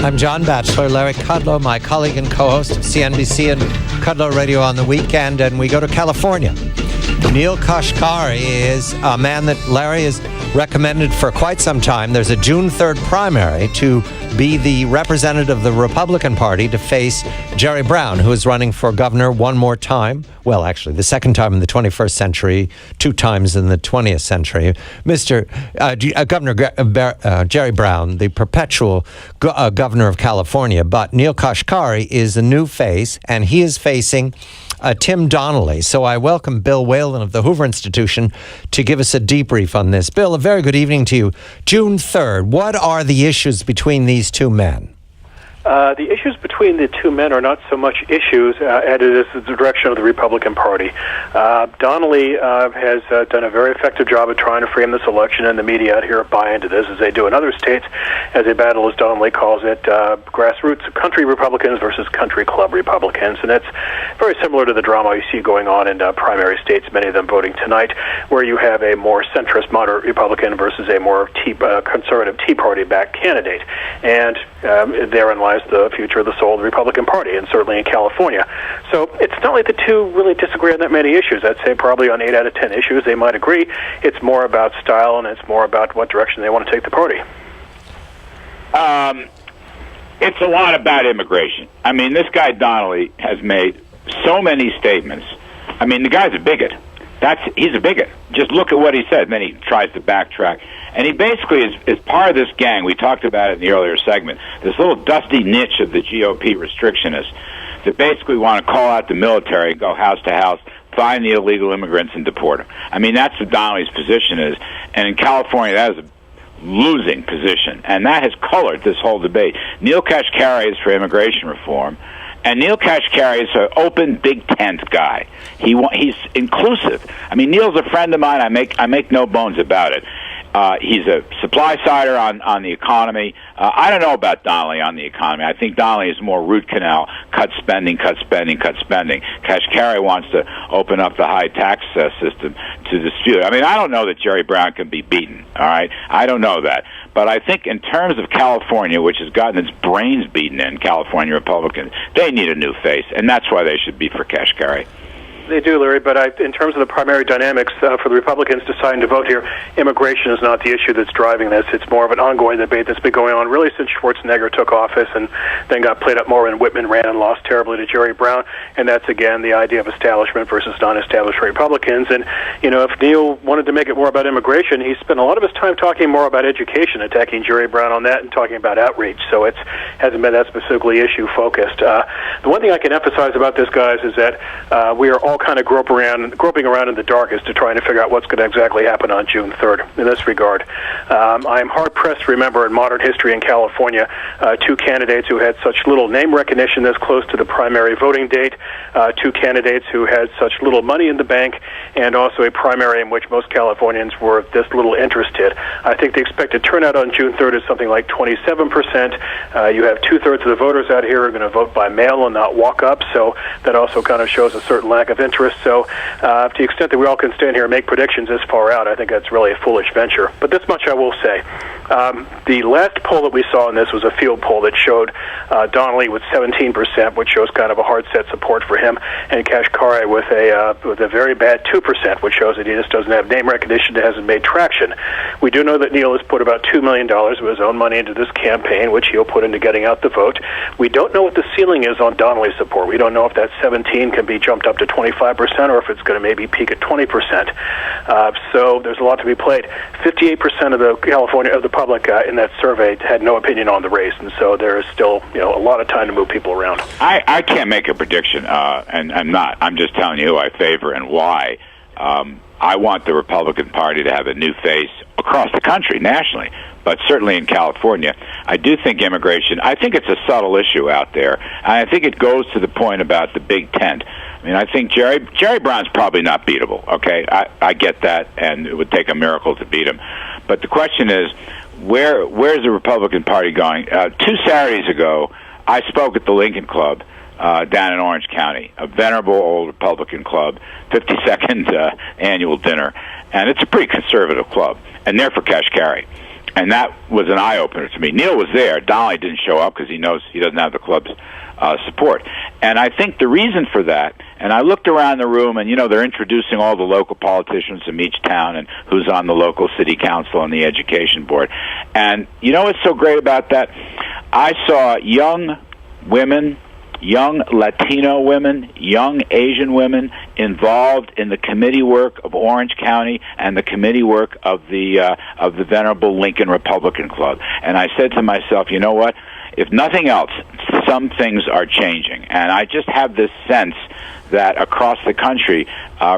I'm John Batchelor, Larry Kudlow, my colleague and co-host of CNBC and Kudlow Radio on the weekend, and we go to California. Neel Kashkari is a man that Larry has recommended for quite some time. There's a June 3rd primary to be the representative of the Republican Party to face Jerry Brown, who is running for governor one more time. Well, actually, the second time in the 21st century, 2 times in the 20th century. Governor Jerry Brown, the perpetual governor of California. But Neel Kashkari is a new face, and he is facing Tim Donnelly. So I welcome Bill Whalen of the Hoover Institution to give us a debrief on this. Bill, a very good evening to you. June 3rd, what are the issues between these two men? The issues between the two men are not so much issues as it is the direction of the Republican Party. Donnelly has done a very effective job of trying to frame this election, and the media out here buy into this, as they do in other states, as a battle, as Donnelly calls it, grassroots country Republicans versus country club Republicans. And that's very similar to the drama you see going on in primary states, many of them voting tonight, where you have a more centrist, moderate Republican versus a more conservative Tea Party-backed candidate. And therein lies the future of the soul of the Republican Party, and certainly in California. So it's not like the two really disagree on that many issues. I'd say probably on 8 out of 10 issues they might agree. It's more about style, and it's more about what direction they want to take the party. It's a lot about immigration. I mean, this guy Donnelly has made so many statements. I mean, the guy's a bigot. He's a bigot. Just look at what he said, and then he tries to backtrack. And he basically is part of this gang. We talked about it in the earlier segment. This little dusty niche of the GOP restrictionists that basically want to call out the military, go house to house, find the illegal immigrants and deport them. I mean, that's what Donnelly's position is. And in California, that is a losing position. And that has colored this whole debate. Neel Kashkari is for immigration reform. And Neel Kashkari is an open, big tent guy. He's inclusive. I mean, Neel's a friend of mine. I make no bones about it. He's a supply sider on the economy. I don't know about Donnelly on the economy. I think Donnelly is more root canal, cut spending, cut spending, cut spending. Kashkari wants to open up the high tax system to dispute. I mean, I don't know that Jerry Brown can be beaten, all right? I don't know that. But I think in terms of California, which has gotten its brains beaten in, California Republicans, they need a new face, and that's why they should be for Kashkari. They do, Larry, but in terms of the primary dynamics for the Republicans deciding to vote here, immigration is not the issue that's driving this. It's more of an ongoing debate that's been going on really since Schwarzenegger took office and then got played up more when Whitman ran and lost terribly to Jerry Brown. And that's, again, the idea of establishment versus non-established Republicans. And, you know, if Neel wanted to make it more about immigration, he spent a lot of his time talking more about education, attacking Jerry Brown on that and talking about outreach. So it hasn't been that specifically issue-focused. The one thing I can emphasize about this, guys, is that we are all kind of groping around in the dark as to trying to figure out what's going to exactly happen on June 3rd in this regard. I'm hard-pressed to remember in modern history in California 2 candidates who had such little name recognition this close to the primary voting date, 2 candidates who had such little money in the bank, and also a primary in which most Californians were this little interested. I think the expected turnout on June 3rd is something like 27%. You have 2/3 of the voters out here are going to vote by mail and not walk up, so that also kind of shows a certain lack of interest. So to the extent that we all can stand here and make predictions this far out, I think that's really a foolish venture. But this much I will say. The last poll that we saw in this was a field poll that showed Donnelly with 17%, which shows kind of a hard-set support for him, and Kashkari with a very bad 2%, which shows that he just doesn't have name recognition, that hasn't made traction. We do know that Neel has put about $2 million of his own money into this campaign, which he'll put into getting out the vote. We don't know what the ceiling is on Donnelly's support. We don't know if that 17 can be jumped up to 25% or if it's going to maybe peak at 20%. So there's a lot to be played. 58% of the public in that survey had no opinion on the race, and so there is still a lot of time to move people around. I can't make a prediction, and I'm not. I'm just telling you who I favor and why. I want the Republican Party to have a new face across the country, nationally, but certainly in California. I do think immigration, I think it's a subtle issue out there, and I think it goes to the point about the big tent. I mean, I think Jerry Brown's probably not beatable, okay? I get that, and it would take a miracle to beat him. But the question is, where's the Republican Party going? 2 Saturdays ago, I spoke at the Lincoln Club down in Orange County, a venerable old Republican club, 52nd annual dinner, and it's a pretty conservative club, and they're for Kashkari. And that was an eye-opener to me. Neil was there. Donnelly didn't show up because he knows he doesn't have the club's support. And I think the reason for that, and I looked around the room, and, they're introducing all the local politicians from each town and who's on the local city council and the education board. And what's so great about that? I saw young women, young Latino women, young Asian women involved in the committee work of Orange County and the committee work of the Venerable Lincoln Republican Club. And I said to myself, you know what? If nothing else, some things are changing. And I just have this sense that across the country,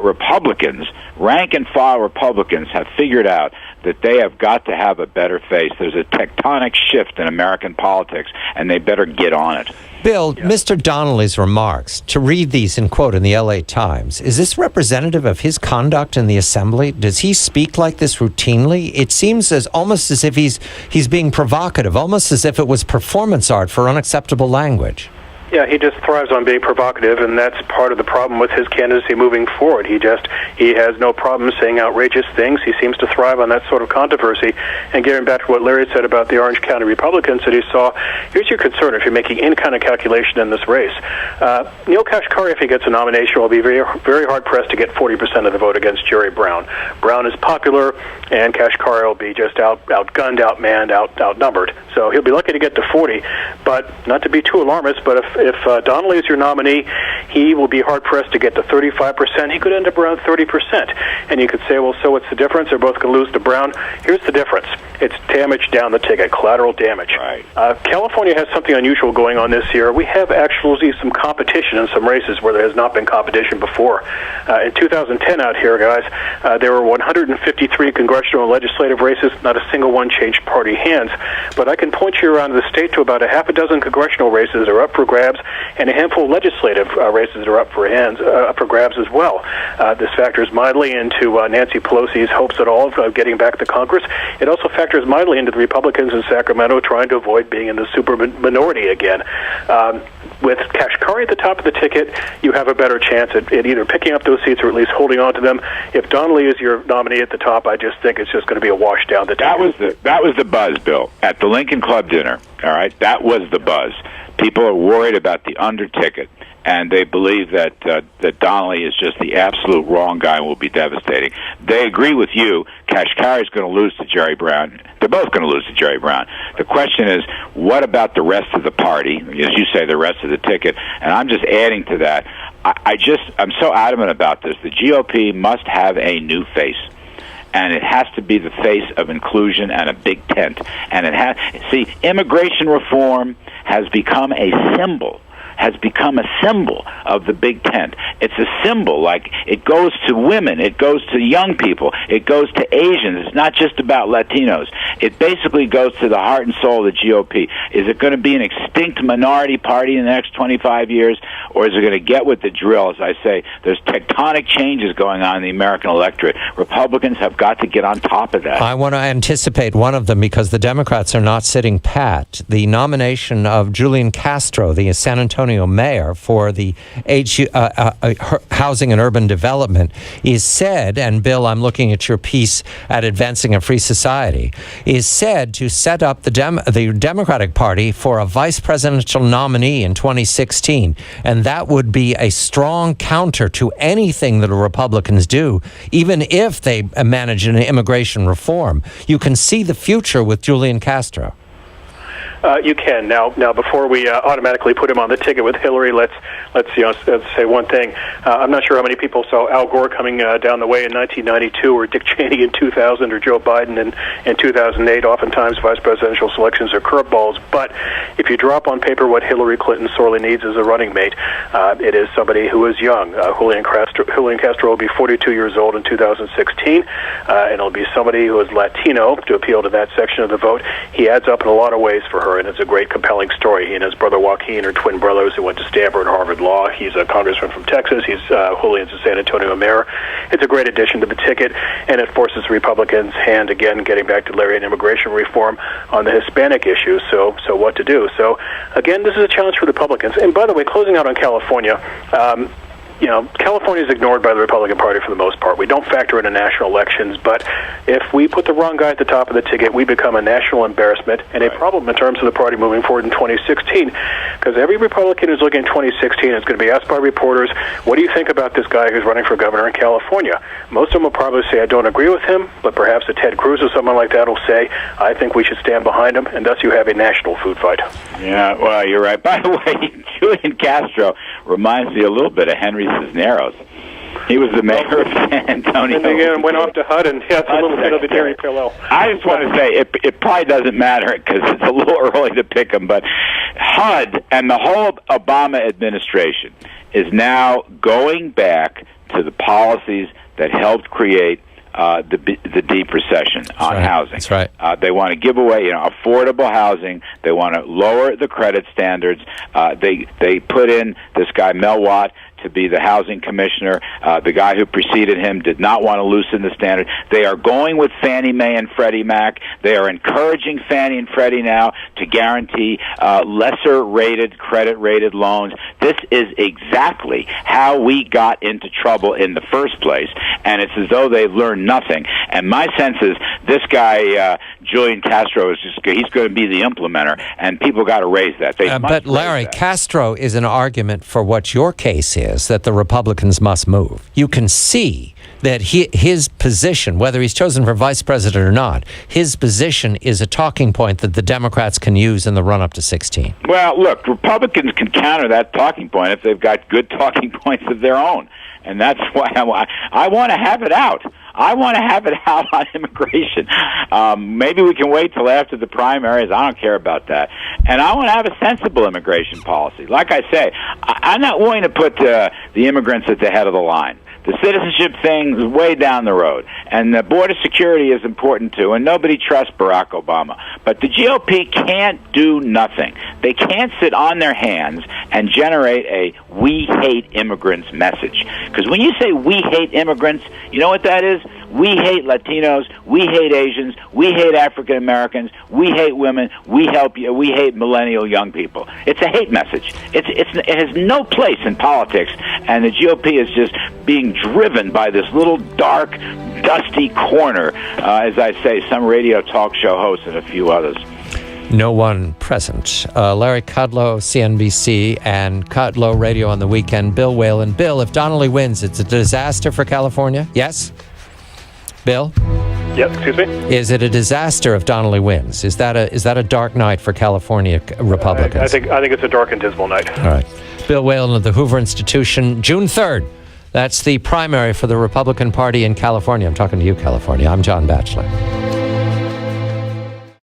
Republicans, rank and file Republicans, have figured out that they have got to have a better face. There's a tectonic shift in American politics, and they better get on it. Bill, Mr. Donnelly's remarks, to read these in quote in the LA Times, is this representative of his conduct in the Assembly? Does he speak like this routinely? It seems almost as if he's being provocative, almost as if it was performance art for unacceptable language. Yeah, he just thrives on being provocative, and that's part of the problem with his candidacy moving forward. He has no problem saying outrageous things. He seems to thrive on that sort of controversy. And getting back to what Larry said about the Orange County Republicans that he saw, here's your concern if you're making any kind of calculation in this race. Neil Kashkari, if he gets a nomination, will be very, very hard-pressed to get 40% of the vote against Jerry Brown. Brown is popular, and Kashkari will be just outgunned, outmanned, outnumbered. So he'll be lucky to get to 40, but not to be too alarmist, but if Donnelly is your nominee, he will be hard-pressed to get to 35%. He could end up around 30%. And you could say, well, so what's the difference? They're both going to lose to Brown. Here's the difference. It's damage down the ticket, collateral damage. Right. California has something unusual going on this year. We have actually some competition in some races where there has not been competition before. In 2010 out here, guys, there were 153 congressional and legislative races. Not a single one changed party hands. But I can point you around the state to about a half a dozen congressional races are up for grabs, and a handful of legislative races are up for grabs as well. This factors mildly into Nancy Pelosi's hopes at all of getting back to Congress. It also factors mildly into the Republicans in Sacramento trying to avoid being in the super minority again. With Kashkari at the top of the ticket, you have a better chance at either picking up those seats or at least holding on to them. If Donnelly is your nominee at the top, I just think it's just going to be a wash down the ticket. That was the buzz, Bill, at the Lincoln Club dinner. All right, that was the buzz. People are worried about the under ticket, and they believe that Donnelly is just the absolute wrong guy and will be devastating. They agree with you. Kashkari is going to lose to Jerry Brown. They're both going to lose to Jerry Brown. The question is, what about the rest of the party? As you say, the rest of the ticket. And I'm just adding to that. I'm so adamant about this. The GOP must have a new face. And it has to be the face of inclusion and a big tent. And immigration reform has become a symbol of the big tent. It's a symbol, like it goes to women, it goes to young people, it goes to Asians. It's not just about Latinos. It basically goes to the heart and soul of the GOP. Is it going to be an extinct minority party in the next 25 years, or is it going to get with the drill? As I say, there's tectonic changes going on in the American electorate. Republicans have got to get on top of that. I want to anticipate one of them because the Democrats are not sitting pat. The nomination of Julian Castro, the San Antonio mayor, for the Housing and Urban Development is said, and Bill, I'm looking at your piece at Advancing a Free Society, is said to set up the Democratic Party for a vice presidential nominee in 2016. And that would be a strong counter to anything that the Republicans do, even if they manage an immigration reform. You can see the future with Julian Castro. You can now. Before we automatically put him on the ticket with Hillary, let's say one thing. I'm not sure how many people saw Al Gore coming down the way in 1992, or Dick Cheney in 2000, or Joe Biden in 2008. Oftentimes, vice presidential selections are curveballs. But if you drop on paper what Hillary Clinton sorely needs as a running mate, it is somebody who is young. Julian Castro will be 42 years old in 2016, and it'll be somebody who is Latino to appeal to that section of the vote. He adds up in a lot of ways for her, and it's a great, compelling story. He and his brother Joaquin are twin brothers who went to Stanford and Harvard Law. He's a congressman from Texas. Julian's a San Antonio mayor. It's a great addition to the ticket, and it forces Republicans' hand again, getting back to Larry and immigration reform on the Hispanic issue. So what to do? So, again, this is a challenge for the Republicans. And by the way, closing out on California, California is ignored by the Republican Party for the most part. We don't factor into national elections, but if we put the wrong guy at the top of the ticket, we become a national embarrassment and a problem in terms of the party moving forward in 2016. Because every Republican who's looking at 2016 is going to be asked by reporters, what do you think about this guy who's running for governor in California? Most of them will probably say, I don't agree with him, but perhaps a Ted Cruz or someone like that will say, I think we should stand behind him, and thus you have a national food fight. Yeah, well, you're right. By the way, Julian Castro reminds me a little bit of Henry Cisneros. He was the mayor of San Antonio. And again, went off to HUD, and that's a little bit of a Jerry parallel. I just want to say, it probably doesn't matter because it's a little early to pick him, but HUD and the whole Obama administration is now going back to the policies that helped create the deep recession on housing. That's right. They want to give away, affordable housing. They want to lower the credit standards. They put in this guy Mel Watt to be the housing commissioner. The guy who preceded him did not want to loosen the standard. They are going with Fannie Mae and Freddie Mac. They are encouraging Fannie and Freddie now to guarantee lesser-rated, credit-rated loans. This is exactly how we got into trouble in the first place, and it's as though they've learned nothing. And my sense is this guy, Julian Castro, he's going to be the implementer, and people got to raise that. But Larry, Castro is an argument for what your case is, that the Republicans must move. You can see that his position, whether he's chosen for vice president or not, his position is a talking point that the Democrats can use in the run-up to 16. Well, look, Republicans can counter that talking point if they've got good talking points of their own. And that's why I want to have it out. I want to have it out on immigration. Maybe we can wait till after the primaries. I don't care about that. And I want to have a sensible immigration policy. Like I say, I'm not willing to put the immigrants at the head of the line. The citizenship thing is way down the road. And the border security is important, too. And nobody trusts Barack Obama. But the GOP can't do nothing. They can't sit on their hands and generate a we hate immigrants message. Because when you say we hate immigrants, you know what that is? We hate Latinos. We hate Asians. We hate African Americans. We hate women. We hate millennial young people. It's a hate message. It has no place in politics, and the GOP is just being driven by this little dark, dusty corner, as I say, some radio talk show hosts and a few others. No one present. Larry Kudlow, CNBC, and Kudlow Radio on the Weekend. Bill Whalen. Bill, if Donnelly wins, it's a disaster for California? Yes? Bill? Yes, excuse me? Is it a disaster if Donnelly wins? Is that a dark night for California Republicans? I think it's a dark and dismal night. All right. Bill Whalen of the Hoover Institution, June 3rd. That's the primary for the Republican Party in California. I'm talking to you, California. I'm John Batchelor.